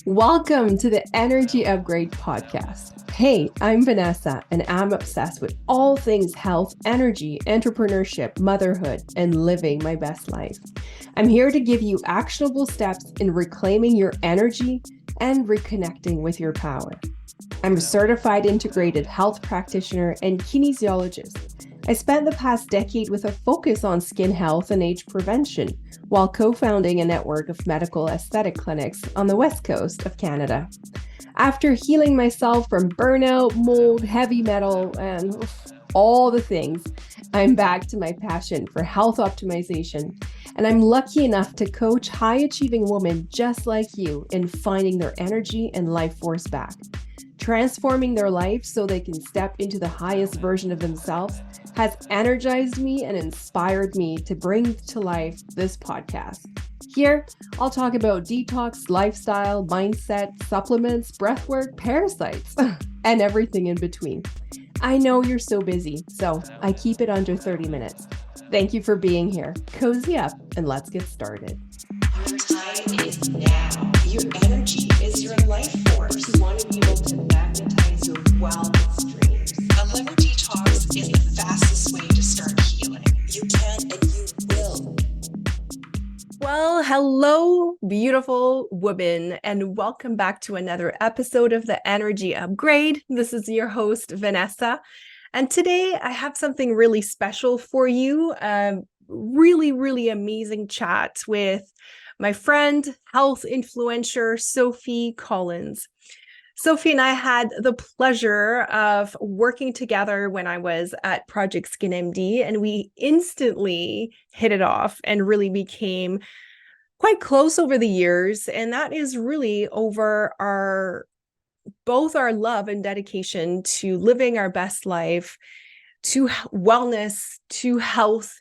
Welcome to the Energy Upgrade podcast. Hey, I'm Vanessa, and I'm obsessed with all things health, energy, entrepreneurship, motherhood, and living my best life. I'm here to give you actionable steps in reclaiming your energy and reconnecting with your power. I'm a certified integrated health practitioner and kinesiologist. I spent the past decade with a focus on skin health and age prevention while co-founding a network of medical aesthetic clinics on the west coast of Canada. After healing myself from burnout, mold, heavy metal, and all the things, I'm back to my passion for health optimization, and I'm lucky enough to coach high-achieving women just like you in finding their energy and life force back. Transforming their life so they can step into the highest version of themselves has energized me and inspired me to bring to life this podcast. Here, I'll talk about detox, lifestyle, mindset, supplements, breathwork, parasites, and everything in between. I know you're so busy, so I keep it under 30 minutes. Thank you for being here. Cozy up and let's get started. Your time is now. Your energy is your life force. You want to be able to magnetize your wellness dreams. A liver detox is the fastest way to start healing. You can and you will. Well, hello, beautiful woman, and welcome back to another episode of the Energy Upgrade. This is your host, Vanessa, and today I have something really special for you. Really amazing chat with my friend, health influencer, Sophie Collins. Sophie and I had the pleasure of working together when I was at Project Skin MD, and we instantly hit it off and really became quite close over the years. And that is really over both our love and dedication to living our best life, to wellness, to health.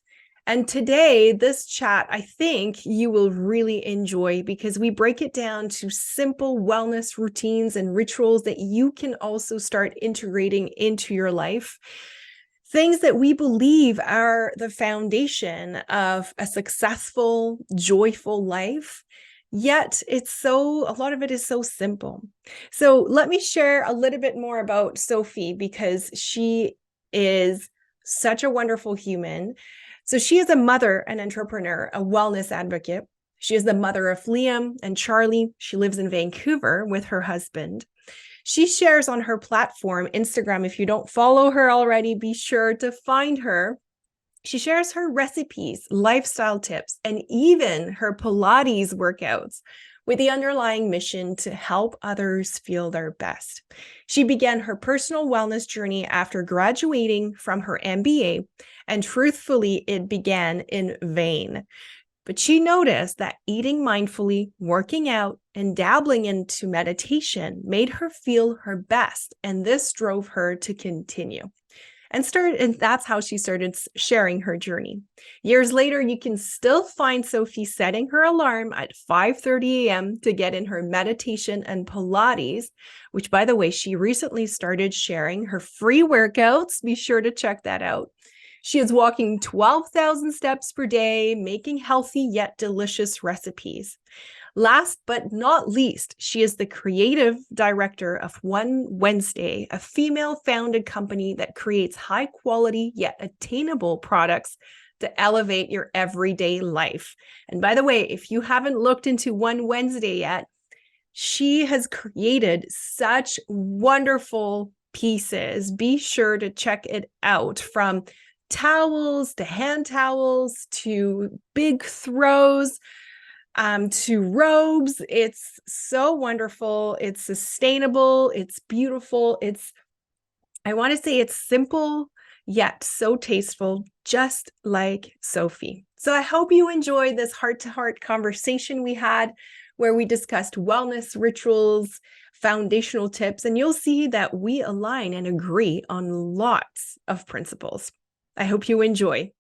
And today, this chat, I think you will really enjoy because we break it down to simple wellness routines and rituals that you can also start integrating into your life. Things that we believe are the foundation of a successful, joyful life. Yet a lot of it is so simple. So let me share a little bit more about Sophie because she is such a wonderful human. So she is a mother, an entrepreneur, a wellness advocate. She is the mother of Liam and Charlie. She lives in Vancouver with her husband. She shares on her platform, Instagram. If you don't follow her already, be sure to find her. She shares her recipes, lifestyle tips, and even her Pilates workouts with the underlying mission to help others feel their best. She began her personal wellness journey after graduating from her MBA, and truthfully, it began in vain. But she noticed that eating mindfully, working out, and dabbling into meditation made her feel her best, and this drove her to continue. And that's how she started sharing her journey. Years later, you can still find Sophie setting her alarm at 5:30 a.m. to get in her meditation and Pilates, which, by the way, she recently started sharing her free workouts. Be sure to check that out. She is walking 12,000 steps per day, making healthy yet delicious recipes. Last but not least, she is the creative director of One Wednesday, a female-founded company that creates high-quality yet attainable products to elevate your everyday life. And by the way, if you haven't looked into One Wednesday yet, she has created such wonderful pieces. Be sure to check it out, from towels to hand towels to big throws to robes. It's so wonderful. It's sustainable. It's beautiful. I want to say it's simple, yet so tasteful, just like Sophie. So I hope you enjoyed this heart-to-heart conversation we had where we discussed wellness rituals, foundational tips, and you'll see that we align and agree on lots of principles. I hope you enjoy.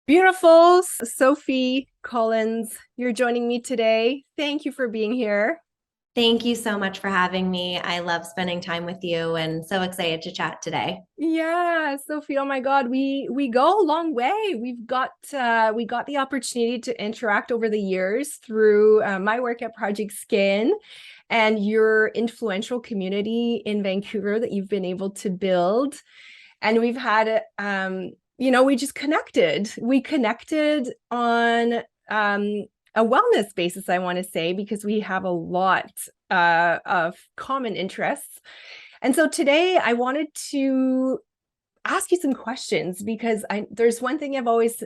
Beautiful Sophie Collins, you're joining me today. Thank you for being here. Thank you so much for having me. I love spending time with you and so excited to chat today. Yeah, Sophie, oh my God, we go a long way. We got the opportunity to interact over the years through my work at Project Skin and your influential community in Vancouver that you've been able to build. And we've had we just connected. We connected on a wellness basis, I want to say, because we have a lot of common interests. And so today I wanted to ask you some questions because there's one thing I've always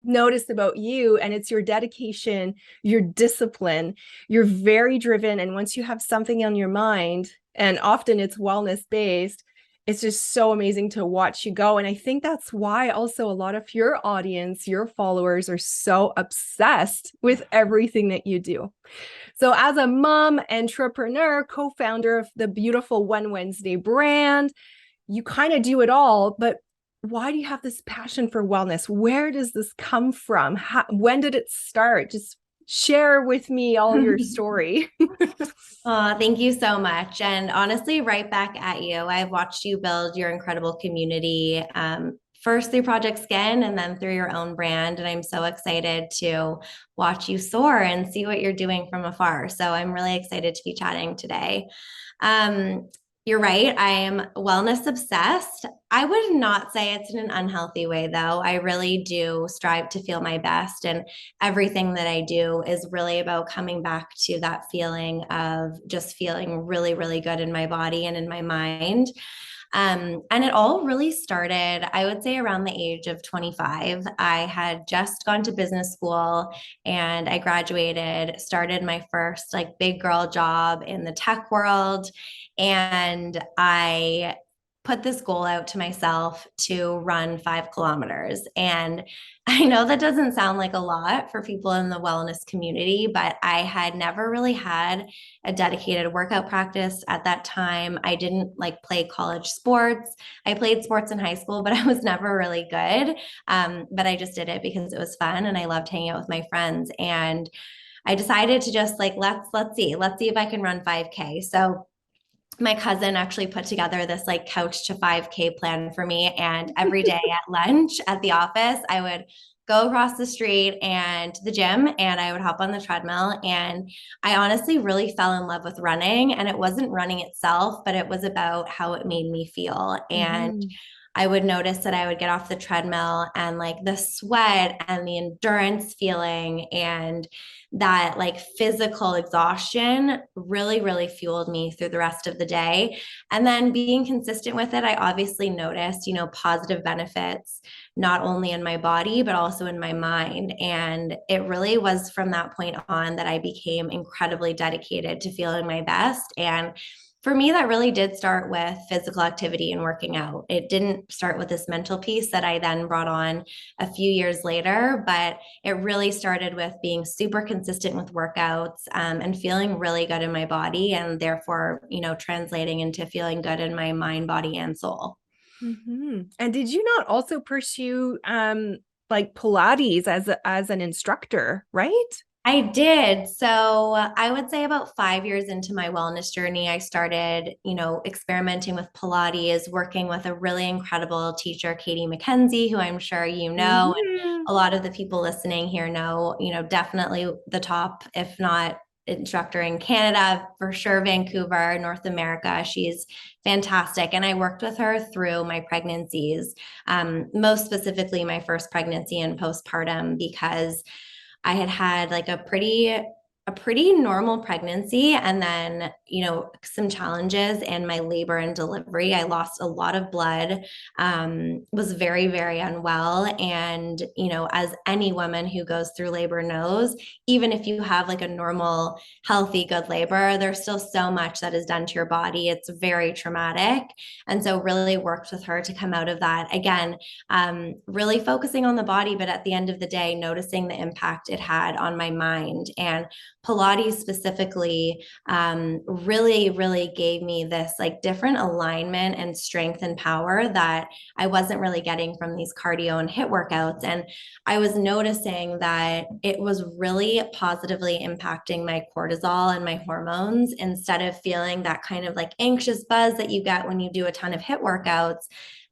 noticed about you, and it's your dedication, your discipline. You're very driven. And once you have something on your mind, and often it's wellness based, it's just so amazing to watch you go. And I think that's why also a lot of your audience, your followers are so obsessed with everything that you do. So as a mom, entrepreneur, co-founder of the beautiful One Wednesday brand, you kind of do it all, but why do you have this passion for wellness? Where does this come from? When did it start? Just share with me all your story. Oh, thank you so much. And honestly, right back at you. I've watched you build your incredible community, first through Project Skin and then through your own brand. And I'm so excited to watch you soar and see what you're doing from afar. So I'm really excited to be chatting today. Um, you're right. I am wellness obsessed. I would not say it's in an unhealthy way, though. I really do strive to feel my best. And everything that I do is really about coming back to that feeling of just feeling really, really good in my body and in my mind. And it all really started, I would say, around the age of 25. I had just gone to business school and I graduated, started my first like big girl job in the tech world. And I put this goal out to myself to run 5 kilometers. And I know that doesn't sound like a lot for people in the wellness community, but I had never really had a dedicated workout practice at that time. I didn't like play college sports. I played sports in high school, but I was never really good. But I just did it because it was fun and I loved hanging out with my friends. And I decided to just like let's see if I can run 5K. So my cousin actually put together this like couch to 5K plan for me. And every day at lunch at the office, I would go across the street and to the gym and I would hop on the treadmill. And I honestly really fell in love with running. And it wasn't running itself, but it was about how it made me feel. And Mhm. I would notice that I would get off the treadmill and like the sweat and the endurance feeling and that like physical exhaustion really, really fueled me through the rest of the day. And then being consistent with it, I obviously noticed, positive benefits, not only in my body, but also in my mind. And it really was from that point on that I became incredibly dedicated to feeling my best. And for me, that really did start with physical activity and working out. It didn't start with this mental piece that I then brought on a few years later, but it really started with being super consistent with workouts and feeling really good in my body, and therefore, translating into feeling good in my mind, body, and soul. Mhm. And did you not also pursue like Pilates as an instructor, right? I did. So I would say about 5 years into my wellness journey, I started, experimenting with Pilates, working with a really incredible teacher, Katie McKenzie, who I'm sure you know. And Mhm. a lot of the people listening here know, definitely the top, if not instructor in Canada, for sure, Vancouver, North America. She's fantastic. And I worked with her through my pregnancies, most specifically my first pregnancy and postpartum, because I had had like a pretty normal pregnancy and then, some challenges in my labor and delivery. I lost a lot of blood, was very, very unwell. And, as any woman who goes through labor knows, even if you have like a normal, healthy, good labor, there's still so much that is done to your body. It's very traumatic. And so really worked with her to come out of that. Again, really focusing on the body, but at the end of the day, noticing the impact it had on my mind. And Pilates specifically really gave me this like different alignment and strength and power that I wasn't really getting from these cardio and HIIT workouts. And I was noticing that it was really positively impacting my cortisol and my hormones instead of feeling that kind of like anxious buzz that you get when you do a ton of HIIT workouts.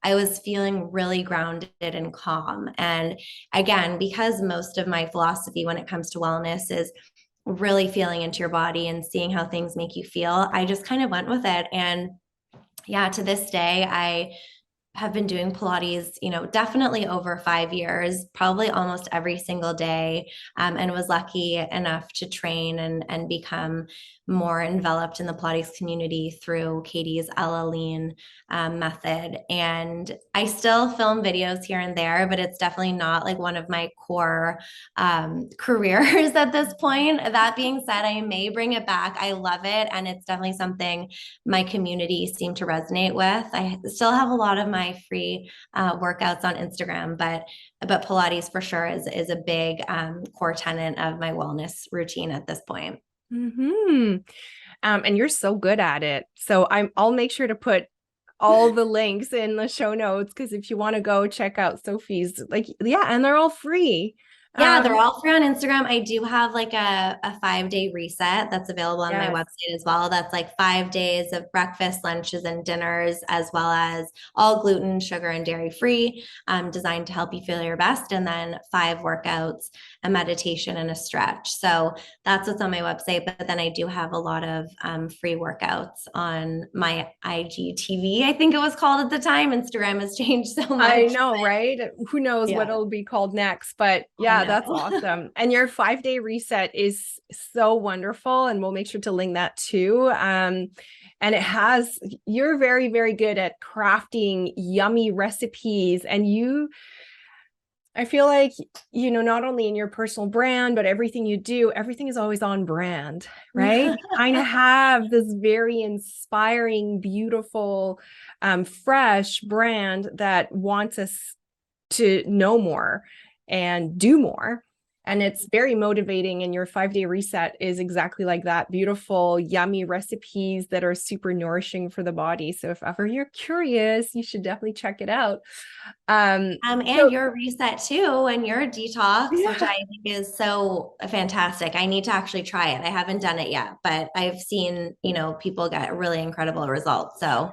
I was feeling really grounded and calm. And again, because most of my philosophy when it comes to wellness is really feeling into your body and seeing how things make you feel, I just kind of went with it. And yeah, to this day, I have been doing Pilates, definitely over 5 years, probably almost every single day, and was lucky enough to train and become more enveloped in the Pilates community through Katie's Ella Lean method. And I still film videos here and there, but it's definitely not like one of my core careers at this point. That being said, I may bring it back. I love it. And it's definitely something my community seemed to resonate with. I still have a lot of my free workouts on Instagram, but Pilates for sure is a big core tenet of my wellness routine at this point. Mm-hmm. And you're so good at it. So I'll make sure to put all the links in the show notes, because if you want to go check out Sophie's, like, yeah, and they're all free. Yeah, they're all free on Instagram. I do have like a 5-day reset that's available on my Yes. website as well. That's like 5 days of breakfast, lunches, and dinners, as well as all gluten, sugar, and dairy free, designed to help you feel your best. And then 5 workouts, a meditation, and a stretch. So that's what's on my website. But then I do have a lot of free workouts on my IGTV, I think it was called at the time. Instagram has changed so much. I know, right? Who knows what Yeah. it'll be called next, but yeah, that's awesome. And your 5-day reset is so wonderful, and we'll make sure to link that too. And you're very, very good at crafting yummy recipes, and I feel like, not only in your personal brand, but everything you do, everything is always on brand, right? You kind of have this very inspiring, beautiful, fresh brand that wants us to know more and do more. And it's very motivating. And your 5-day reset is exactly like that. Beautiful, yummy recipes that are super nourishing for the body. So if ever you're curious, you should definitely check it out. And your reset too, and your detox, which Yeah. I think is so fantastic. I need to actually try it. I haven't done it yet, but I've seen, people get really incredible results. So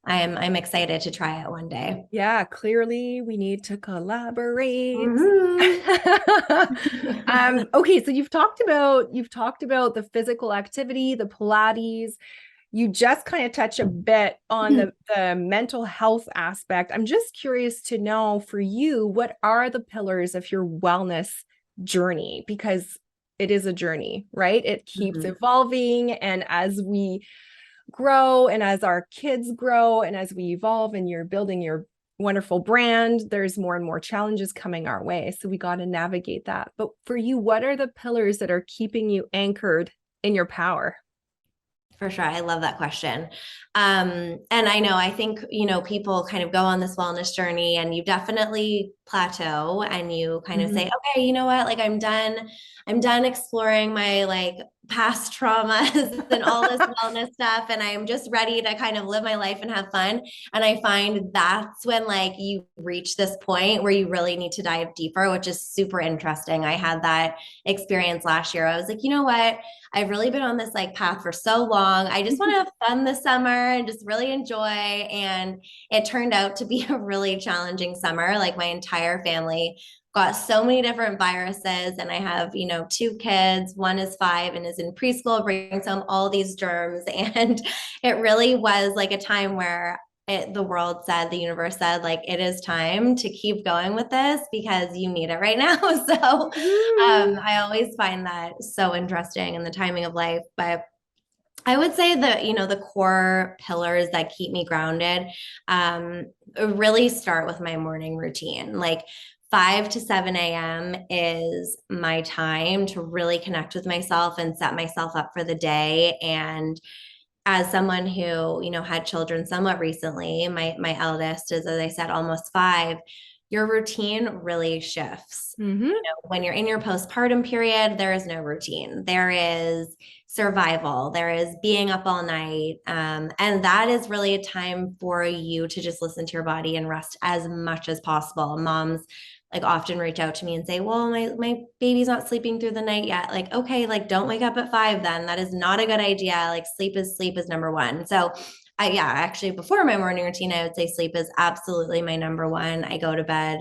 I'm excited to try it one day. Yeah, clearly we need to collaborate. Mhm. Okay, so you've talked about the physical activity, the Pilates. You just kind of touch a bit on the mental health aspect. I'm just curious to know, for you, what are the pillars of your wellness journey? Because it is a journey, right? It keeps evolving. And as we grow and as our kids grow and as we evolve and you're building your wonderful brand, there's more and more challenges coming our way. So we got to navigate that. But for you, what are the pillars that are keeping you anchored in your power? For sure. I love that question. And I think, people kind of go on this wellness journey and you definitely plateau and you kind of say, okay, you know what? Like I'm done exploring my like past traumas and all this wellness stuff. And I'm just ready to kind of live my life and have fun. And I find that's when like you reach this point where you really need to dive deeper, which is super interesting. I had that experience last year. I was like, you know what? I've really been on this like path for so long. I just want to have fun this summer and just really enjoy. And it turned out to be a really challenging summer. Like my entire family got so many different viruses. And I have, 2 kids. One is 5 and is in preschool, brings home all these germs. And it really was like a time where the universe said, like, it is time to keep going with this because you need it right now. So I always find that so interesting in the timing of life. But I would say that, the core pillars that keep me grounded really start with my morning routine. Like 5 to 7 a.m. is my time to really connect with myself and set myself up for the day. And as someone who, had children somewhat recently, my eldest is, as I said, almost 5. your routine really shifts. Mm-hmm. When you're in your postpartum period, there is no routine. There is survival. There is being up all night. And that is really a time for you to just listen to your body and rest as much as possible. Moms like often reach out to me and say, well, my baby's not sleeping through the night yet. Like, okay, like don't wake up at 5 then. That is not a good idea. Like sleep is number one. So actually before my morning routine, I would say sleep is absolutely my number one. I go to bed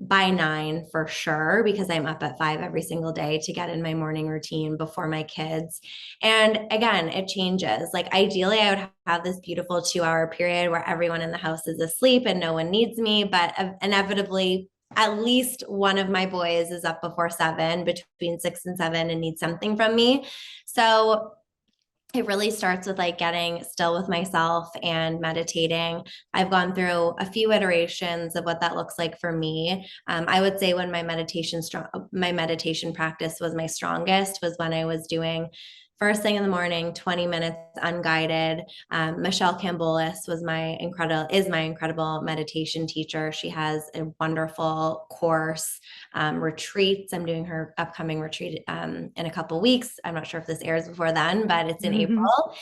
by 9 for sure, because I'm up at 5 every single day to get in my morning routine before my kids. And again, it changes. Like ideally, I would have this beautiful 2-hour period where everyone in the house is asleep and no one needs me, but inevitably, at least one of my boys is up before 7, between 6 and 7, and needs something from me. So it really starts with like getting still with myself and meditating. I've gone through a few iterations of what that looks like for me. I would say when my meditation practice was my strongest was when I was doing first thing in the morning, 20 minutes unguided. Michele Kambolis is my incredible meditation teacher. She has a wonderful course, retreats. I'm doing her upcoming retreat in a couple weeks. I'm not sure if this airs before then, but it's in April.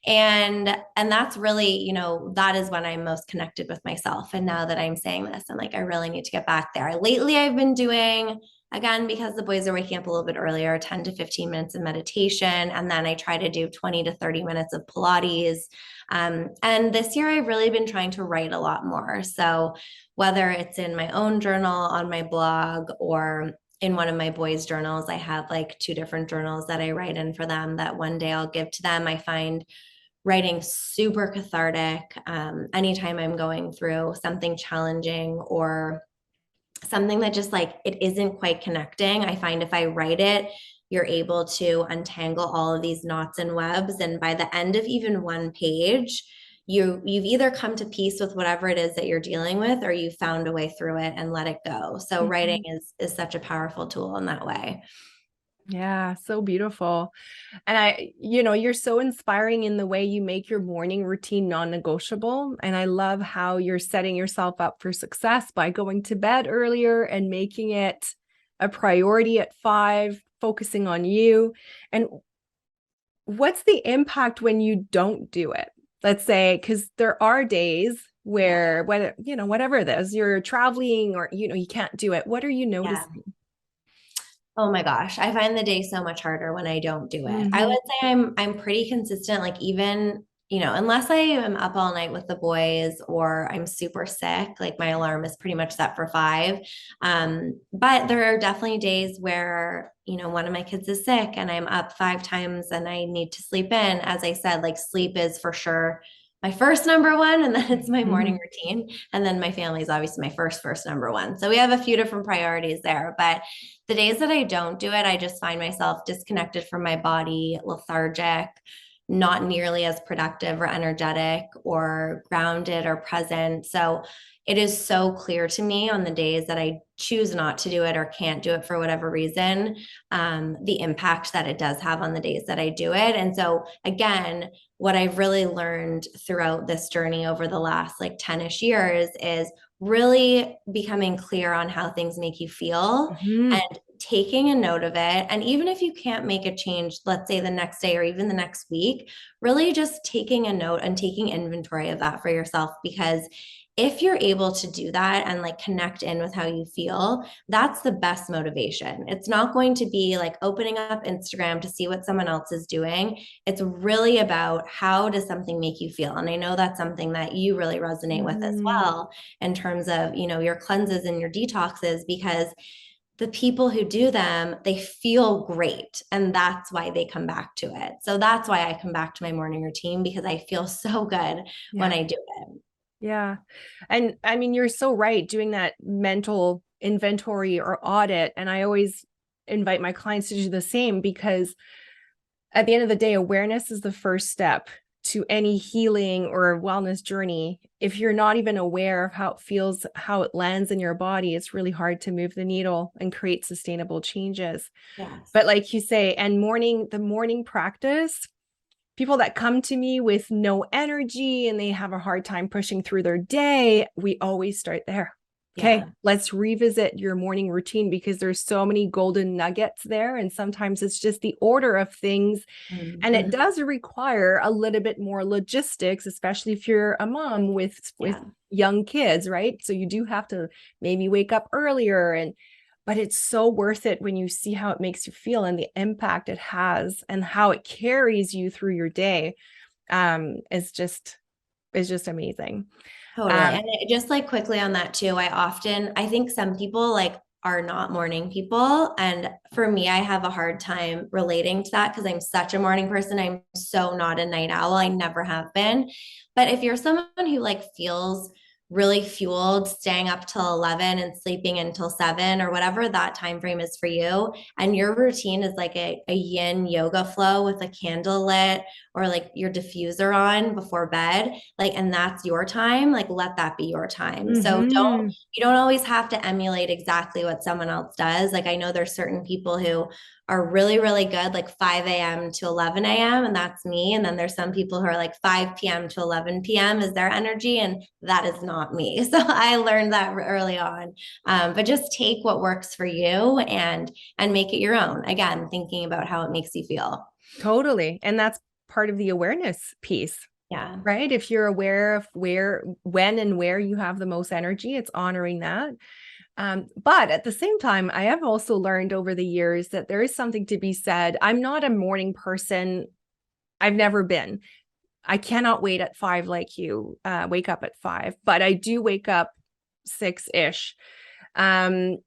And that's really, that is when I'm most connected with myself. And now that I'm saying this, I'm like, I really need to get back there. Lately, I've been doing, again, because the boys are waking up a little bit earlier, 10 to 15 minutes of meditation. And then I try to do 20 to 30 minutes of Pilates. And this year I've really been trying to write a lot more. So whether it's in my own journal, on my blog, or in one of my boys' journals, I have like 2 different journals that I write in for them that one day I'll give to them. I find writing super cathartic. Anytime I'm going through something challenging or something that just like it isn't quite connecting, I find if I write it, you're able to untangle all of these knots and webs. And by the end of even one page, you've either come to peace with whatever it is that you're dealing with, or you found a way through it and let it go. So writing is such a powerful tool in that way. Yeah, so beautiful. And you're so inspiring in the way you make your morning routine non-negotiable. And I love how you're setting yourself up for success by going to bed earlier and making it a priority at 5, focusing on you. And what's the impact when you don't do it? Let's say, because there are days where, whatever it is, you're traveling or, you can't do it. What are you noticing? Oh my gosh, I find the day so much harder when I don't do it. I would say I'm pretty consistent, like even, unless I am up all night with the boys or I'm super sick, like my alarm is pretty much set for 5. But there are definitely days where, one of my kids is sick and I'm up 5 times and I need to sleep in. As I said, like sleep is for sure my first number one, and then it's my morning routine. And then my family is obviously my first number one. So we have a few different priorities there. But the days that I don't do it, I just find myself disconnected from my body, lethargic, not nearly as productive or energetic or grounded or present. So it is so clear to me on the days that I choose not to do it or can't do it for whatever reason, the impact that it does have on the days that I do it. And so again, what I've really learned throughout this journey over the last like 10-ish years is really becoming clear on how things make you feel and taking a note of it. And even if you can't make a change, let's say the next day or even the next week, really just taking a note and taking inventory of that for yourself. Because if you're able to do that and like connect in with how you feel, that's the best motivation. It's not going to be like opening up Instagram to see what someone else is doing. It's really about how does something make you feel? And I know that's something that you really resonate with as well in terms of, your cleanses and your detoxes, because the people who do them, they feel great. And that's why they come back to it. So that's why I come back to my morning routine, because I feel so good when I do it. Yeah. And I mean, you're so right, doing that mental inventory or audit. And I always invite my clients to do the same, because at the end of the day, awareness is the first step to any healing or wellness journey. If you're not even aware of how it feels, how it lands in your body, it's really hard to move the needle and create sustainable changes. Yes. But like you say, and the morning practice, people that come to me with no energy and they have a hard time pushing through their day, we always start there. Okay, Yeah. let's revisit your morning routine because there's so many golden nuggets there. And sometimes it's just the order of things. And it Mhm. does require a little bit more logistics, especially if you're a mom with Yeah, young kids, right? So you do have to maybe wake up earlier, but it's so worth it when you see how it makes you feel and the impact it has and how it carries you through your day. Is just amazing. totally. Um, And just like quickly on that too, I think some people like are not morning people. And for me, I have a hard time relating to that because I'm such a morning person. I'm so not a night owl. I never have been. But if you're someone who like feels really fueled, staying up till 11 and sleeping until 7 or whatever that time frame is for you, and your routine is like a yin yoga flow with a candle lit or like your diffuser on before bed, like, and that's your time, like let that be your time. So mhm. you don't always have to emulate exactly what someone else does. Like I know there's certain people who are really, really good, like 5 a.m. to 11 a.m. And that's me. And then there's some people who are like 5 p.m. to 11 p.m. is their energy. And that is not me. So I learned that early on. But just take what works for you and make it your own. Again, thinking about how it makes you feel. Totally. And that's part of the awareness piece, Yeah. right? If you're aware of when and where you have the most energy, it's honoring that. But at the same time, I have also learned over the years that there is something to be said. I'm not a morning person. I've never been. I cannot wait at 5 like you, wake up at 5, but I do wake up 6-ish. Um,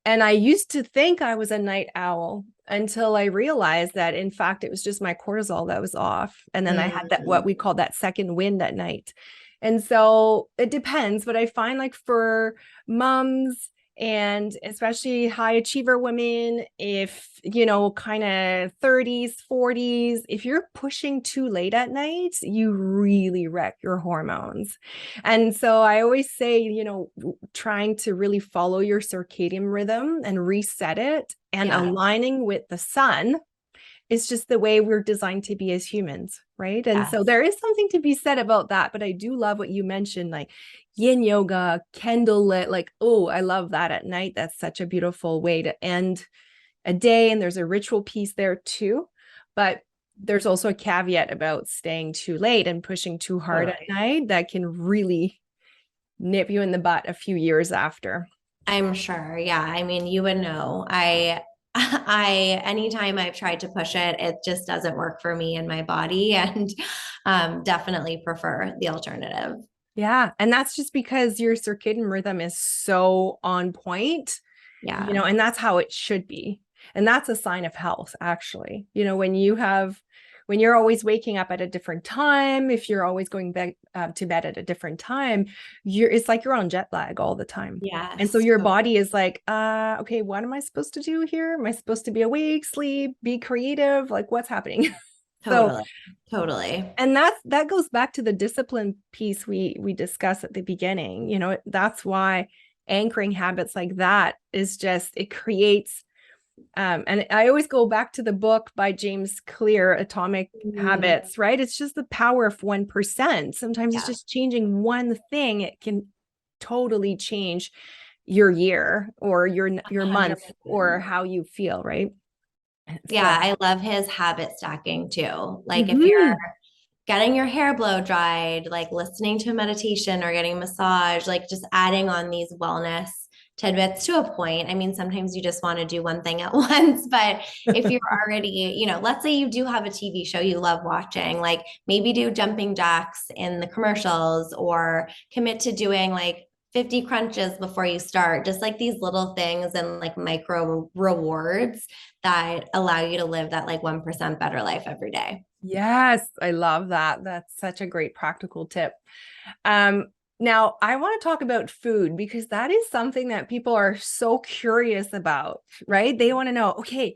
and I used to think I was a night owl until I realized that, in fact, it was just my cortisol that was off. And then I had that, what we Mm, call that second wind at night. And so it depends, but I find like for moms and especially high achiever women, if, kind of 30s, 40s, if you're pushing too late at night, you really wreck your hormones. And so I always say, trying to really follow your circadian rhythm and reset it and yeah. aligning with the sun is just the way we're designed to be as humans, right? And so Yes. there is something to be said about that. But I do love what you mentioned, like yin yoga, candlelit, like, oh, I love that at night. That's such a beautiful way to end a day. And there's a ritual piece there too. But there's also a caveat about staying too late and pushing too hard at Totally. night that can really nip you in the butt a few years after. I'm sure. Yeah. I mean, you would know. Anytime I've tried to push it, it just doesn't work for me and my body, and definitely prefer the alternative. Yeah. And that's just because your circadian rhythm is so on point, Yeah. and that's how it should be. And that's a sign of health, actually. When you're always waking up at a different time, if you're always going back to bed at a different time, it's like you're on jet lag all the time. And so Yes. your body is like, okay, what am I supposed to do here? Am I supposed to be awake, sleep, be creative? Like, what's happening? So, Totally. Totally. and that goes back to the discipline piece we discussed at the beginning. That's why anchoring habits like that is just, it creates, and I always go back to the book by James Clear, Atomic Mm, Habits, right? It's just the power of 1%. Sometimes it's yeah. just changing one thing. It can totally change your year or your month or 100%. how you feel, right? Yeah. So, I love his habit stacking too. Like if you're mhm. getting your hair blow dried, like listening to a meditation or getting a massage, like just adding on these wellness tidbits to a point. I mean, sometimes you just want to do one thing at once, but if you're already, let's say you do have a TV show you love watching, like maybe do jumping jacks in the commercials or commit to doing like 50 crunches before you start, just like these little things and like micro rewards that allow you to live that like 1% better life every day. Yes, I love that. That's such a great practical tip. Um, Now I want to talk about food because that is something that people are so curious about, right? They want to know, okay,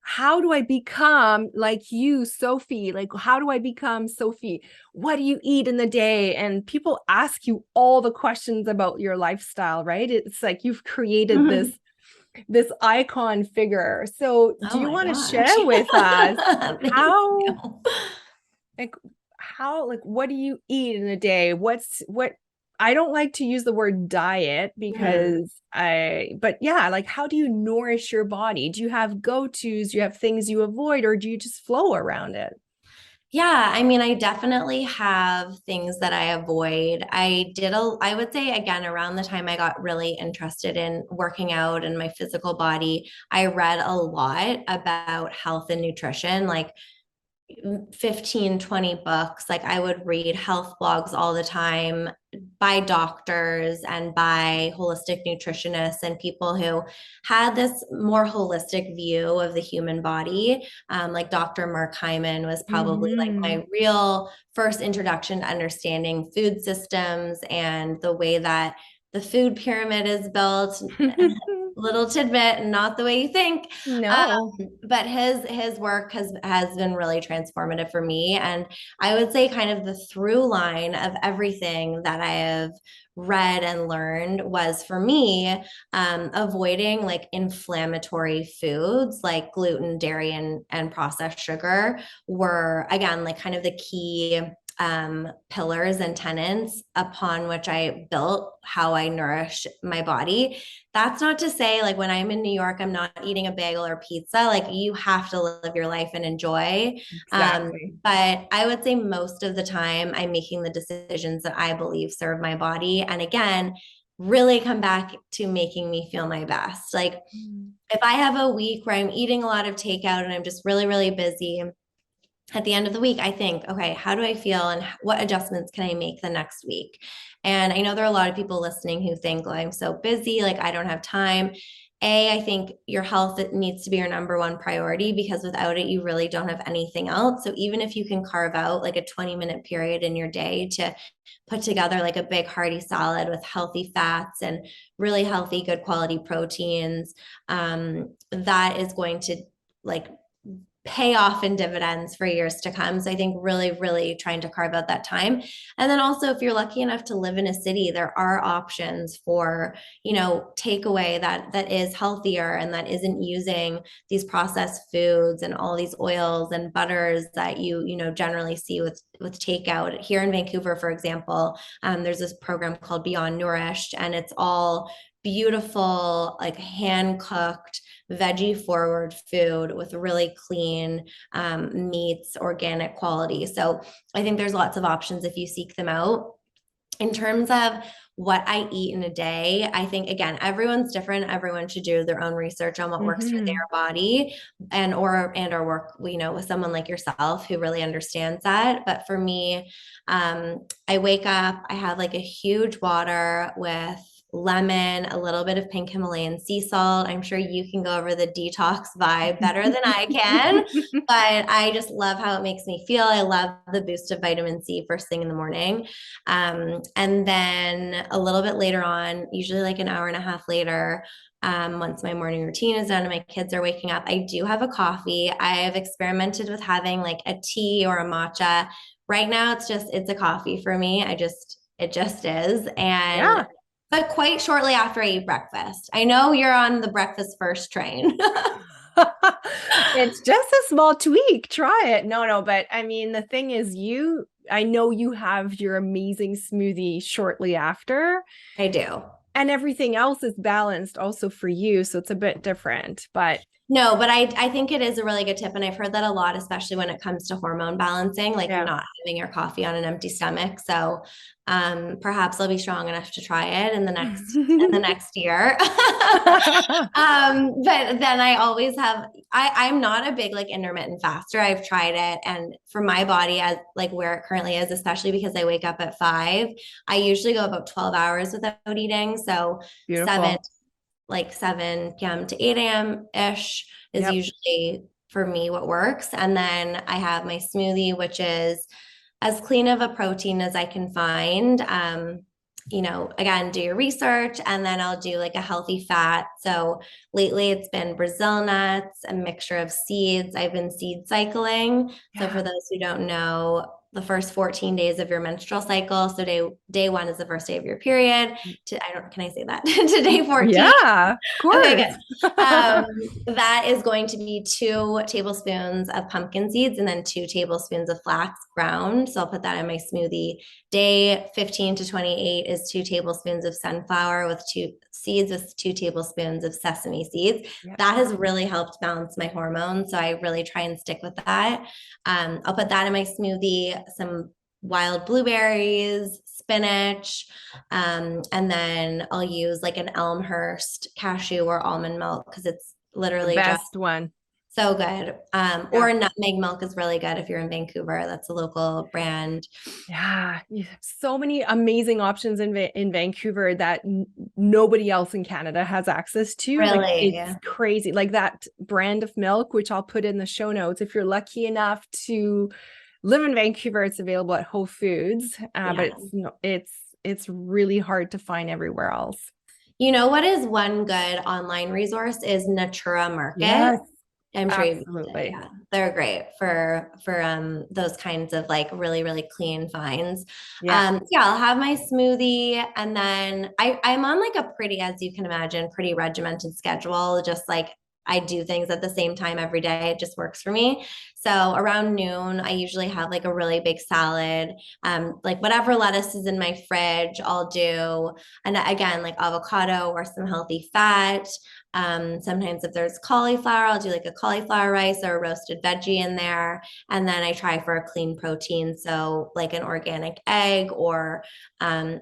how do I become like you, Sophie? Like, how do I become Sophie? What do you eat in the day? And people ask you all the questions about your lifestyle, right? It's like you've created this icon figure. So do Oh you my want to gosh. share with us Thank how you. like what do you eat in a day? What I don't like to use the word diet Mhm. because but yeah, like how do you nourish your body? Do you have go-tos? Do you have things you avoid, or do you just flow around it? Yeah, I mean, I definitely have things that I avoid. I would say again, around the time I got really interested in working out and my physical body, I read a lot about health and nutrition, like 15, 20 books. Like I would read health blogs all the time by doctors and by holistic nutritionists and people who had this more holistic view of the human body. Like Dr. Mark Hyman was probably like Hmm. my real first introduction to understanding food systems and the way that the food pyramid is built. Little tidbit, not the way you think. No. But his work has been really transformative for me. And I would say kind of the through line of everything that I have read and learned was for me avoiding like inflammatory foods like gluten, dairy, and processed sugar were again like kind of the key pillars and tenants upon which I built how I nourish my body. That's not to say like when I'm in New York, I'm not eating a bagel or pizza. Like you have to live your life and enjoy. Exactly. But I would say most of the time I'm making the decisions that I believe serve my body. And again, really come back to making me feel my best. Like Mm. if I have a week where I'm eating a lot of takeout and I'm just really, really busy, at the end of the week, I think, okay, how do I feel and what adjustments can I make the next week? And I know there are a lot of people listening who think, oh, I'm so busy, like I don't have time. I think your health needs to be your number one priority because without it, you really don't have anything else. So even if you can carve out like a 20-minute period in your day to put together like a big hearty salad with healthy fats and really healthy, good quality proteins, that is going to like pay off in dividends for years to come. So I think really, really trying to carve out that time. And then also, if you're lucky enough to live in a city, there are options for, takeaway that is healthier and that isn't using these processed foods and all these oils and butters that you generally see with takeout. Here in Vancouver, for example, there's this program called Beyond Nourished, and it's all beautiful, like hand cooked veggie forward food with really clean meats, organic quality. So I think there's lots of options if you seek them out. In terms of what I eat in a day, I think again, everyone's different. Everyone should do their own research on what works for their Hmm. body and or work, with someone like yourself who really understands that. But for me, I wake up, I have like a huge water with lemon, a little bit of pink Himalayan sea salt. I'm sure you can go over the detox vibe better than I can, but I just love how it makes me feel. I love the boost of vitamin C first thing in the morning. And then a little bit later on, usually like an hour and a half later, once my morning routine is done and my kids are waking up, I do have a coffee. I've experimented with having like a tea or a matcha. Right now, it's a coffee for me. It just is. And Yeah. but quite shortly after I eat breakfast. I know you're on the breakfast first train. It's just a small tweak. Try it. No, no, but I mean, the thing is, I know you have your amazing smoothie shortly after, I do. and everything else is balanced also for you. So it's a bit different, but No, but I think it is a really good tip. And I've heard that a lot, especially when it comes to hormone balancing, like yeah. not having your coffee on an empty stomach. So perhaps I'll be strong enough to try it in the next year. But then I always I'm not a big like intermittent faster. I've tried it. And for my body as like where it currently is, especially because I wake up at 5, I usually go about 12 hours without eating. So seven Beautiful. like 7 p.m. to 8 a.m. ish is Yep. usually for me what works. And then I have my smoothie, which is as clean of a protein as I can find. Again, do your research and then I'll do like a healthy fat. So lately it's been Brazil nuts, a mixture of seeds. I've been seed cycling. So Yeah. for those who don't know, the first 14 days of your menstrual cycle. So day one is the first day of your period. Can I say that? To day 14. Yeah, of Okay, course. good. That is going to be 2 tablespoons of pumpkin seeds and then 2 tablespoons of flax ground. So I'll put that in my smoothie. Day 15 to 28 is 2 tablespoons of sunflower with 2 seeds with 2 tablespoons of sesame seeds. Yep. That has really helped balance my hormones. So I really try and stick with that. I'll put that in my smoothie, some wild blueberries, spinach, and then I'll use like an Elmhurst cashew or almond milk because it's The literally just best one. so good. Yeah. Or nutmeg milk is really good if you're in Vancouver. That's a local brand. Yeah, you have so many amazing options in Vancouver that nobody else in Canada has access to. Like Really? it's crazy. Like that brand of milk, which I'll put in the show notes. If you're lucky enough to live in Vancouver, it's available at Whole Foods, but it's really hard to find everywhere else. You know what is one good online resource is Natura Market. Yes, I'm sure you've used it. absolutely. Yeah, they're great for those kinds of like really, really clean finds. Yeah. Yeah, I'll have my smoothie and then I'm on like a pretty, as you can imagine, pretty regimented schedule. Just like I do things at the same time every day. It just works for me. So around noon, I usually have like a really big salad. Like whatever lettuce is in my fridge, I'll do. And again, like avocado or some healthy fat. Sometimes if there's cauliflower, I'll do like a cauliflower rice or a roasted veggie in there. And then I try for a clean protein. So like an organic egg or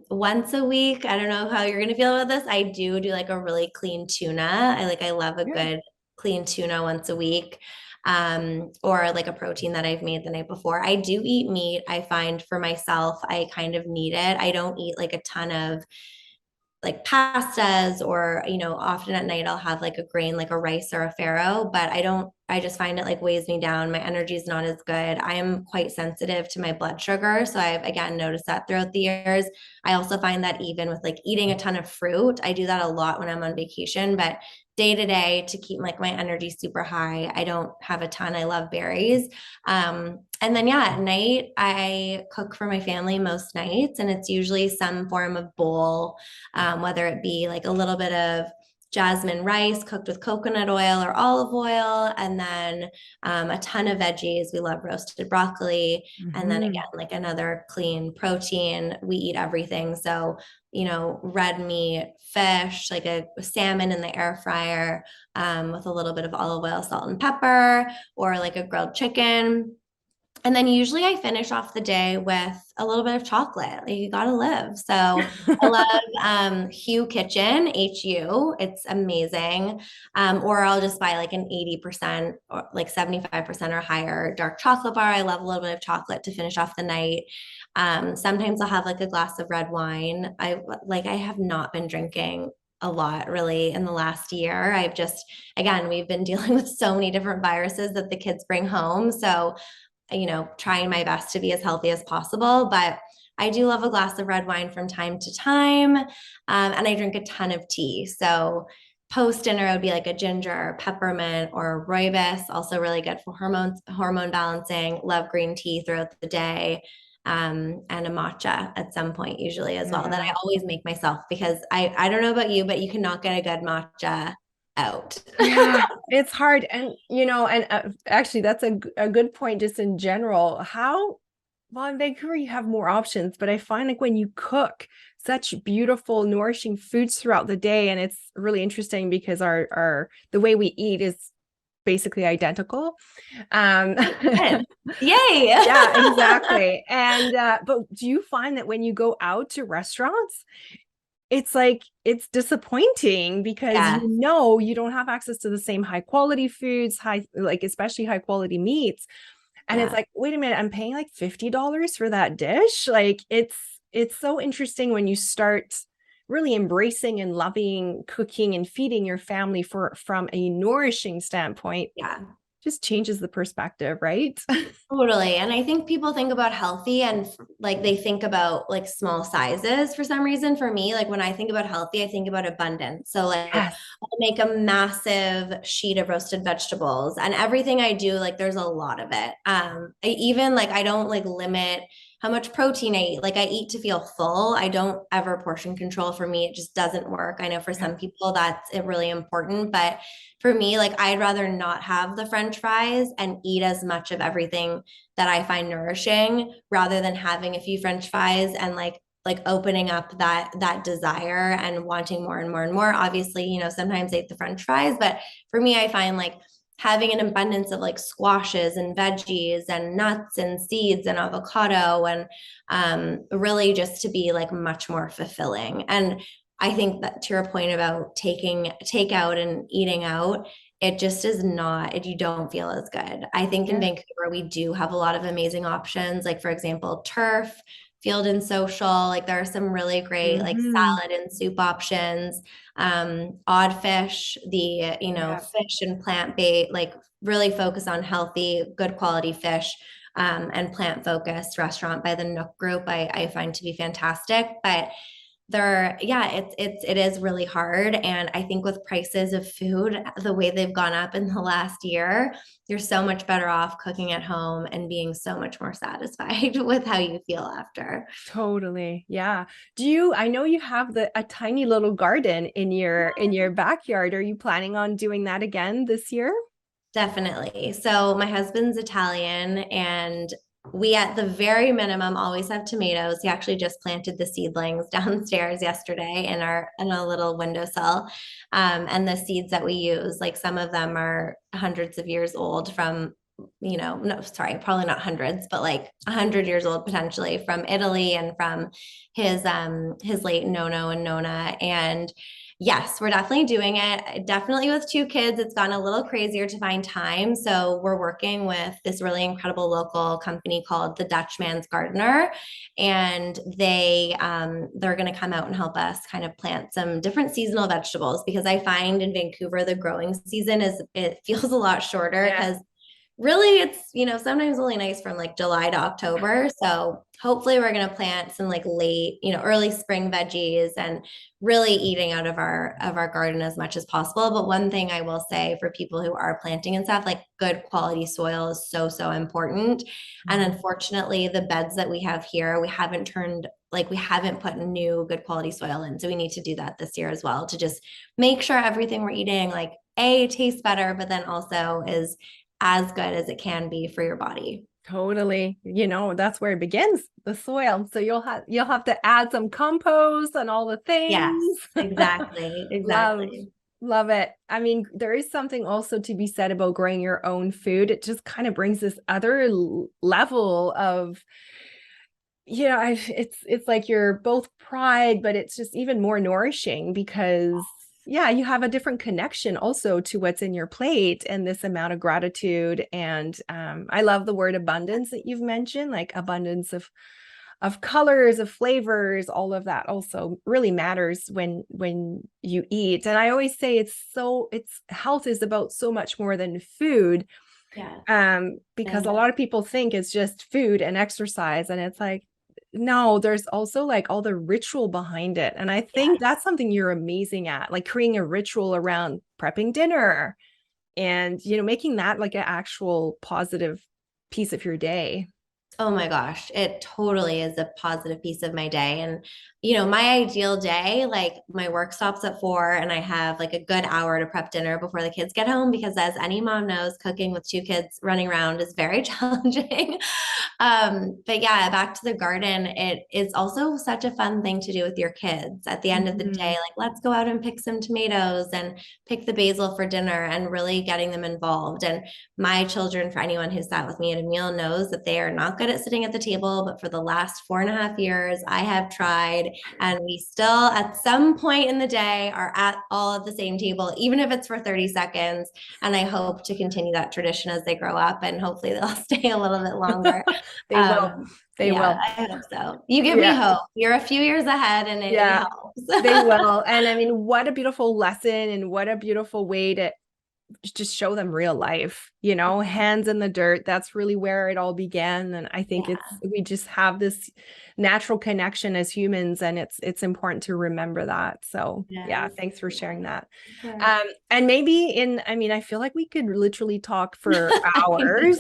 once a week. I don't know how you're going to feel about this. I do like a really clean tuna. I love a good clean tuna once a week. Or like a protein that I've made the night before. I do eat meat. I find for myself, I kind of need it. I don't eat like a ton of like pastas or, often at night I'll have like a grain, like a rice or a farro, but I just find it like weighs me down. My energy is not as good. I am quite sensitive to my blood sugar. So I've again noticed that throughout the years. I also find that even with like eating a ton of fruit, I do that a lot when I'm on vacation, but day to day to keep like my energy super high, I don't have a ton. I love berries. And then at night I cook for my family most nights, and it's usually some form of bowl, whether it be like a little bit of jasmine rice cooked with coconut oil or olive oil, and then a ton of veggies. We love roasted broccoli. And then again, like another clean protein. We eat everything. So, red meat, fish, like a salmon in the air fryer with a little bit of olive oil, salt, and pepper, or like a grilled chicken. And then usually I finish off the day with a little bit of chocolate. Like you gotta live. So I love Hue Kitchen, HU. It's amazing. Or I'll just buy like an 80% or like 75% or higher dark chocolate bar. I love a little bit of chocolate to finish off the night. Sometimes I'll have like a glass of red wine. I have not been drinking a lot really in the last year. Again, we've been dealing with so many different viruses that the kids bring home. So trying my best to be as healthy as possible. But I do love a glass of red wine from time to time. And I drink a ton of tea. So post dinner, it would be like a ginger, peppermint, or rooibos, also really good for hormone balancing. Love green tea throughout the day. And a matcha at some point, usually as well, that I always make myself because I don't know about you, but you cannot get a good matcha out. Yeah, it's hard. And, actually, that's a good point just in general. Well, in Vancouver, you have more options, but I find like when you cook such beautiful, nourishing foods throughout the day, and it's really interesting because the way we eat is basically identical. Yay. Yeah, exactly. And, but do you find that when you go out to restaurants, it's disappointing because you don't have access to the same high quality foods, especially high quality meats. And it's like, wait a minute, I'm paying like $50 for that dish. Like it's so interesting when you start really embracing and loving cooking and feeding your family from a nourishing standpoint. Yeah. just changes the perspective, right? Totally. And I think people think about healthy and like they think about like small sizes for some reason. For me, like when I think about healthy, I think about abundance. So like Yes. I'll make a massive sheet of roasted vegetables and everything I do, like there's a lot of it. Even like I don't like limit how much protein I eat. Like I eat to feel full. I don't ever portion control. For me. It just doesn't work. I know for Yeah. some people that's really important, but for me, like I'd rather not have the French fries and eat as much of everything that I find nourishing rather than having a few French fries and like opening up that desire and wanting more and more and more. Obviously, sometimes I eat the French fries, but for me, I find like having an abundance of like squashes and veggies and nuts and seeds and avocado and really just to be like much more fulfilling. And I think that to your point about taking takeout and eating out, it just is not, you don't feel as good. I think in Yeah. Vancouver, we do have a lot of amazing options. Like, for example, turf, field and social. Like, there are some really great, like, Hmm. salad and soup options. Odd fish, Yeah. fish and plant based, like, really focus on healthy, good quality fish. And plant focused restaurant by the Nook Group, I find to be fantastic. But yeah, it is really hard. And I think with prices of food, the way they've gone up in the last year, you're so much better off cooking at home and being so much more satisfied with how you feel after. Totally. Yeah. I know you have a tiny little garden in your backyard. Are you planning on doing that again this year? Definitely. So my husband's Italian and we at the very minimum always have tomatoes. He actually just planted the seedlings downstairs yesterday in a little windowsill. And the seeds that we use, like some of them are hundreds of years old from, no, sorry, probably not hundreds, but like 100 years old potentially from Italy and from his late Nono and Nona. And yes, we're definitely doing it. Definitely with two kids, it's gotten a little crazier to find time. So we're working with this really incredible local company called the Dutchman's Gardener, and they're going to come out and help us kind of plant some different seasonal vegetables because I find in Vancouver the growing season it feels a lot shorter Yeah. because really it's sometimes only nice from like July to October. So hopefully we're going to plant some like late early spring veggies and really eating out of our garden as much as possible. But one thing I will say for people who are planting and stuff, like good quality soil is so important. And Mhm. unfortunately the beds that we have here, we haven't put new good quality soil in, so we need to do that this year as well to just make sure everything we're eating like tastes better, but then also is as good as it can be for your body. Totally. That's where it begins, the soil. So you'll have to add some compost and all the Yes, things. exactly. Love, Exactly. love it. I mean, there is something also to be said about growing your own food. It just kind of brings this other level of, it's like you're both pride, but it's just even more nourishing because yeah, you have a different connection also to what's in your plate and this amount of gratitude. And I love the word abundance that you've mentioned, like abundance of colors, of flavors, all of that also really matters when you eat. And I always say it's health is about so much more than food. Yeah. Because a Yeah. lot of people think it's just food and exercise, and it's like, no, there's also like all the ritual behind it. And I think Yes. that's something you're amazing at, like creating a ritual around prepping dinner and, making that like an actual positive piece of your day. Oh my gosh, it totally is a positive piece of my day. And, my ideal day, like my work stops at 4 and I have like a good hour to prep dinner before the kids get home because as any mom knows, cooking with two kids running around is very challenging. But yeah, back to the garden, it is also such a fun thing to do with your kids. At the end of the day, Mhm. like let's go out and pick some tomatoes and pick the basil for dinner and really getting them involved. And my children, for anyone who's sat with me at a meal, knows that they are not good at sitting at the table. But for the last 4.5 years, I have tried, and we still, at some point in the day, are all at the same table, even if it's for 30 seconds. And I hope to continue that tradition as they grow up, and hopefully they'll stay a little bit longer. They will. They Yeah, will. I hope so. You give me Yeah. hope. You're a few years ahead, and it Yeah. helps. They will. And I mean, what a beautiful lesson and what a beautiful way just show them real life, hands in the dirt. That's really where it all began. And I think Yeah. we just have this natural connection as humans, and it's important to remember that. So yeah, Yes. thanks for sharing that. Of course. And maybe I feel like we could literally talk for hours.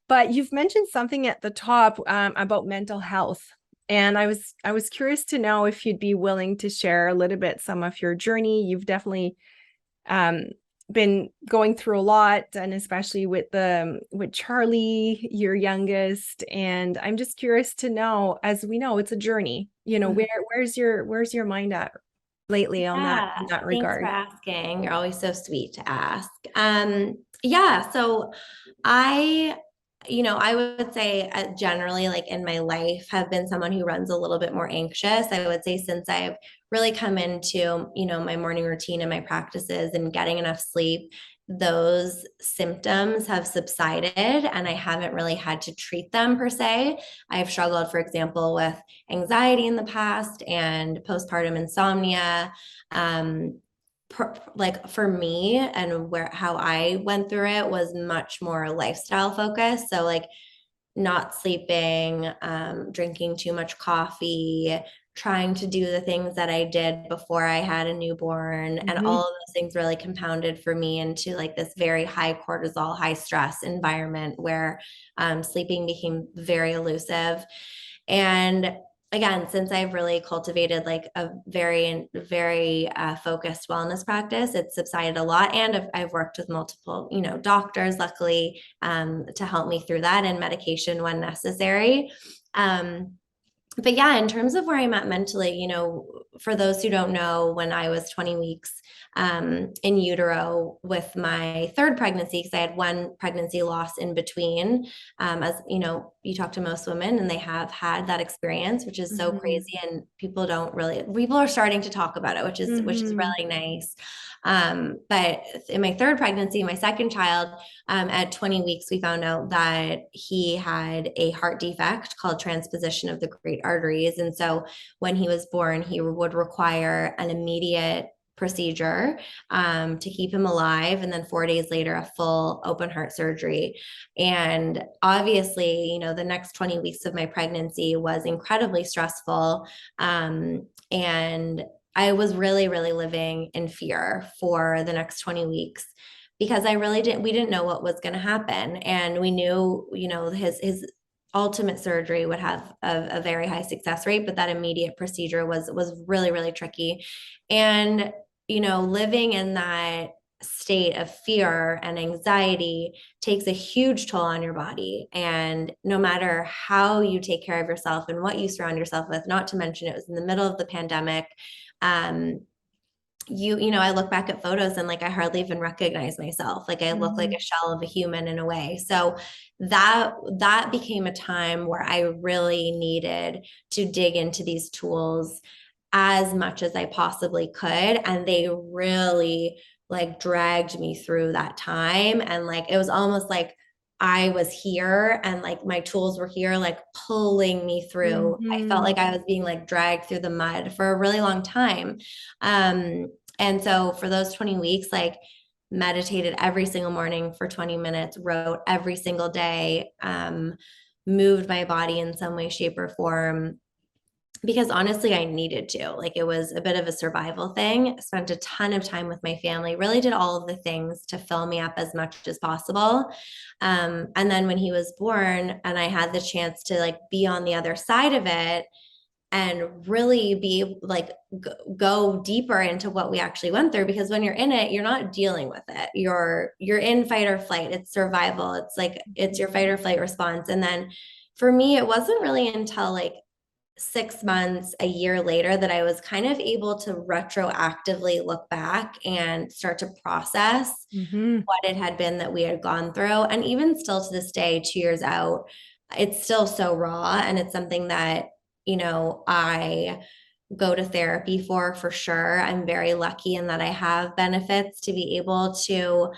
But you've mentioned something at the top about mental health. And I was curious to know if you'd be willing to share a little bit some of your journey. You've definitely um, been going through a lot, and especially with Charlie, your youngest. And I'm just curious to know, as we know, it's a journey. Mhm. Where's your mind at lately on that Yeah, in that thanks for regard? asking. You're always so sweet to ask. Yeah, so I, I would say generally, like in my life, have been someone who runs a little bit more anxious. I would say since I've really come into, my morning routine and my practices and getting enough sleep, those symptoms have subsided and I haven't really had to treat them per se. I've struggled, for example, with anxiety in the past and postpartum insomnia. Like for me and how I went through it was much more lifestyle focused. So like not sleeping, drinking too much coffee, trying to do the things that I did before I had a newborn. And all Mhm. of those things really compounded for me into like this very high cortisol, high stress environment where sleeping became very elusive. And again, since I've really cultivated like a very, very focused wellness practice, it's subsided a lot. And I've worked with multiple, doctors, luckily, to help me through that and medication when necessary. But yeah, in terms of where I'm at mentally, for those who don't know, when I was 20 weeks in utero with my third pregnancy, because I had one pregnancy loss in between, as you talk to most women and they have had that experience, which is so Mhm. crazy, and people are starting to talk about it, which is Mhm. really nice. But in my third pregnancy, my second child, at 20 weeks, we found out that he had a heart defect called transposition of the great arteries. And so when he was born, he would require an immediate procedure to keep him alive. And then 4 days later, a full open heart surgery. And obviously, the next 20 weeks of my pregnancy was incredibly stressful. And I was really, really living in fear for the next 20 weeks because we didn't know what was going to happen. And we knew, his ultimate surgery would have a very high success rate, but that immediate procedure was really, really tricky. And, living in that state of fear and anxiety takes a huge toll on your body. And no matter how you take care of yourself and what you surround yourself with, not to mention it was in the middle of the pandemic. um, I look back at photos and like I hardly even recognize myself. Like I look like Mhm. a shell of a human in a way. So that became a time where I really needed to dig into these tools as much as I possibly could. And they really like dragged me through that time. And like it was almost like I was here and like my tools were here, like pulling me through. I felt Mhm. like I was being like dragged through the mud for a really long time. And so for those 20 weeks, like meditated every single morning for 20 minutes, wrote every single day, moved my body in some way, shape, or form, because honestly, I needed to. Like it was a bit of a survival thing. Spent a ton of time with my family, really did all of the things to fill me up as much as possible. And then when he was born and I had the chance to like be on the other side of it and really be like go deeper into what we actually went through, because when you're in it, you're not dealing with it, you're in fight or flight. It's survival. It's like it's your fight or flight response. And then for me, it wasn't really until like 6 months, a year later, that I was kind of able to retroactively look back and start to process Mhm. what it had been that we had gone through. And even still to this day, 2 years out, it's still so raw. And it's something that, I go to therapy for sure. I'm very lucky in that I have benefits to be able to,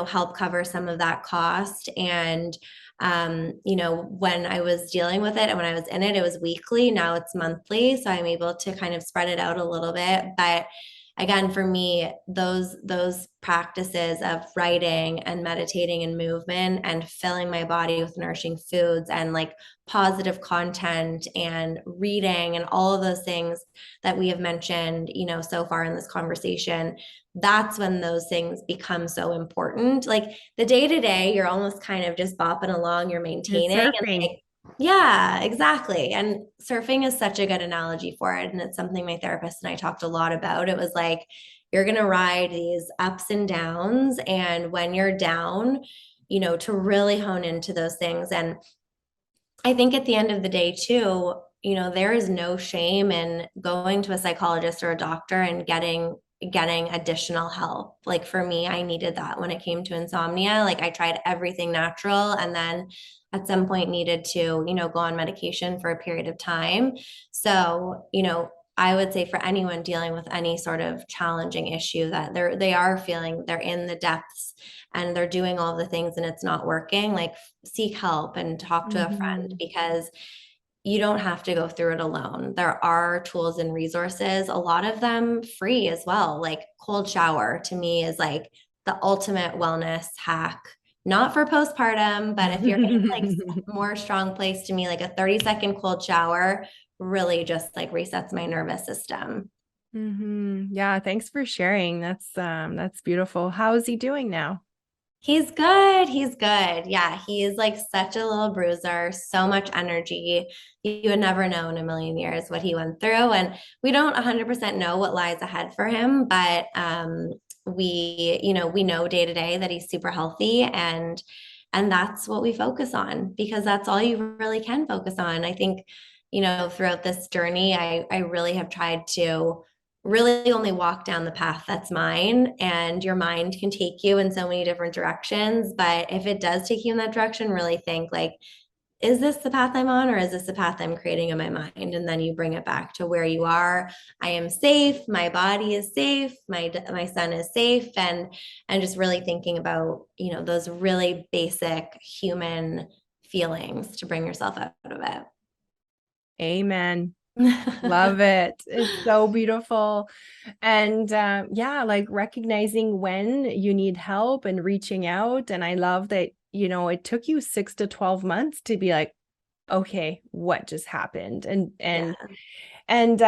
help cover some of that cost. And, when I was dealing with it and when I was in it, it was weekly. Now it's monthly. So I'm able to kind of spread it out a little bit. But again, for me, those practices of writing and meditating and movement and filling my body with nourishing foods and like positive content and reading and all of those things that we have mentioned, so far in this conversation, that's when those things become so important. Like the day to day, you're almost kind of just bopping along, you're You're maintaining and surfing. like, yeah, exactly. And surfing is such a good analogy for it. And it's something my therapist and I talked a lot about. It was like, you're going to ride these ups and downs. And when you're down, to really hone into those things. And I think at the end of the day, too, there is no shame in going to a psychologist or a doctor and getting additional help. Like for me, I needed that when it came to insomnia. Like I tried everything natural and then at some point needed to, go on medication for a period of time. So, I would say for anyone dealing with any sort of challenging issue that they are feeling they're in the depths and they're doing all the things and it's not working, like seek help and talk to a friend Mhm. because you don't have to go through it alone. There are tools and resources, a lot of them free as well. Like cold shower to me is like the ultimate wellness hack. Not for postpartum, but if you're in like more strong place to me, like a 30-second cold shower really just like resets my nervous system. Yeah, thanks for sharing. That's beautiful. How is he doing now? He's good. He's good. Yeah, he's like such a little bruiser, so much energy. You would never know in a million years what he went through. And we don't 100% know what lies ahead for him, but we know day to day that he's super healthy and that's what we focus on because that's all you really can focus on. I think, throughout this journey, I really have tried to really only walk down the path that's mine and your mind can take you in so many different directions, but if it does take you in that direction, really think like, is this the path I'm on or is this the path I'm creating in my mind? And then you bring it back to where you are. I am safe, my body is safe, my son is safe, and just really thinking about those really basic human feelings to bring yourself out of Amen. it. Love it. It's so beautiful. And yeah, like recognizing when you need help and reaching out. And I love that, it took you 6 to 12 months to be like, okay, what just happened? Yeah, And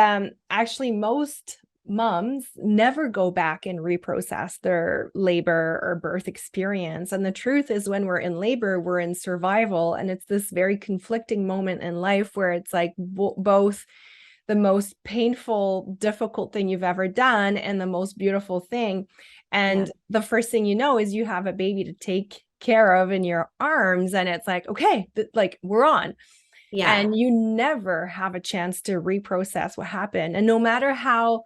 actually, most moms never go back and reprocess their labor or birth experience. And the truth is, when we're in labor, we're in survival. And it's this very conflicting moment in life where it's like both the most painful, difficult thing you've ever done and the most beautiful thing. And yeah, the first thing you know is you have a baby to take care of in your arms. And it's like, okay, like we're on yeah, and you never have a chance to reprocess what happened. And no matter how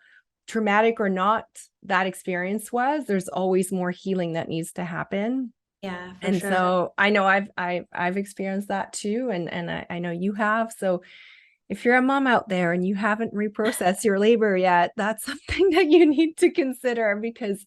traumatic or not that experience was, there's always more healing that needs to happen. yeah, for And sure. so I know I've experienced that too, and I know you have. So if you're a mom out there and you haven't reprocessed your labor yet, that's something that you need to consider because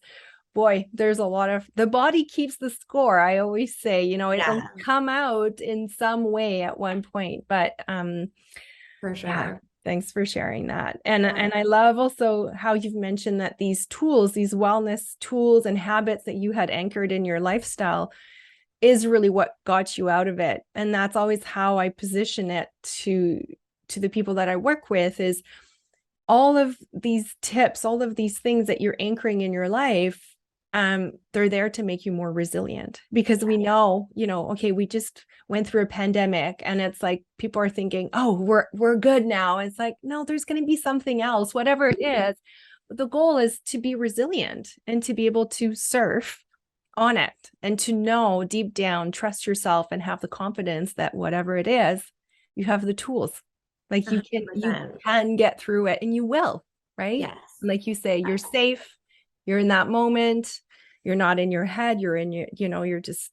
boy, there's a lot of the body keeps the score. I always say, it'll Yeah, come out in some way at one point. But for yeah, sure. thanks for sharing that. And Yeah. and I love also how you've mentioned that these tools, these wellness tools and habits that you had anchored in your lifestyle is really what got you out of it. And that's always how I position it to the people that I work with is all of these tips, all of these things that you're anchoring in your life, they're there to make you more resilient because we know, okay, we just went through a pandemic and it's like people are thinking, oh, we're good now. It's like, no, there's going to be something else, whatever it is. But the goal is to be resilient and to be able to surf on it and to know deep down, trust yourself and have the confidence that whatever it is, you have the tools. Like you 100%. can get through it and you will, right? Yes. Like you say, you're safe, you're in that moment, you're not in your head, you're in your, you're just,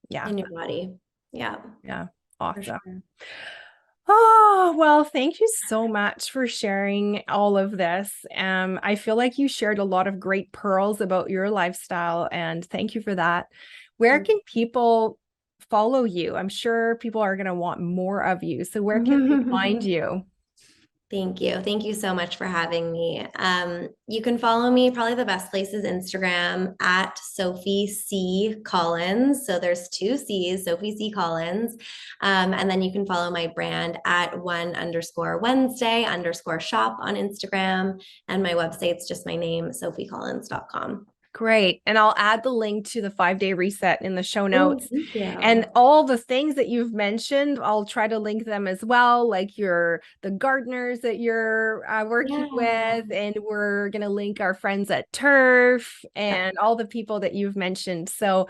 yeah, In your body. Yeah, yeah, for awesome. sure. Oh, well, thank you so much for sharing all of this. I feel like you shared a lot of great pearls about your lifestyle, and thank you for that. Where Thank can people follow you? I'm sure people are going to want more of you. So where can they find you. you? Thank you. Thank you so much for having me. You can follow me. Probably the best place is Instagram at Sophie C. Collins. So there's two C's, Sophie C. Collins. And then you can follow my brand at one_Wednesday_shop on Instagram. And my website's just my name, sophiecollins.com. Great. And I'll add the link to the 5-day reset in the show notes. Thank you. And all the things that you've mentioned, I'll try to link them as well, like the gardeners that you're working with. And we're going to link our friends at Turf and all the people that you've mentioned. So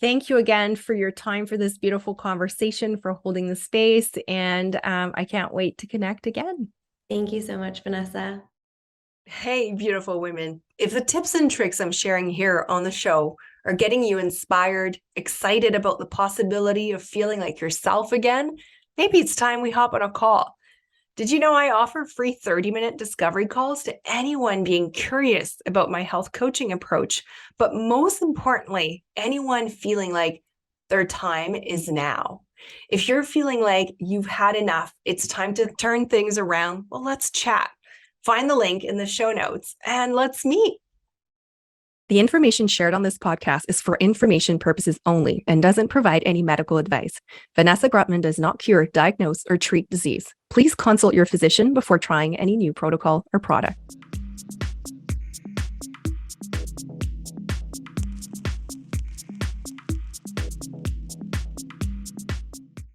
thank you again for your time for this beautiful conversation, for holding the space. And I can't wait to connect again. Thank you so much, Vanessa. Hey, beautiful women. If the tips and tricks I'm sharing here on the show are getting you inspired, excited about the possibility of feeling like yourself again, maybe it's time we hop on a call. Did you know I offer free 30-minute discovery calls to anyone being curious about my health coaching approach, but most importantly, anyone feeling like their time is now? If you're feeling like you've had enough, it's time to turn things around, well, let's chat. Find the link in the show notes and let's meet. The information shared on this podcast is for information purposes only and doesn't provide any medical advice. Vanessa Grutman does not cure, diagnose, or treat disease. Please consult your physician before trying any new protocol or product.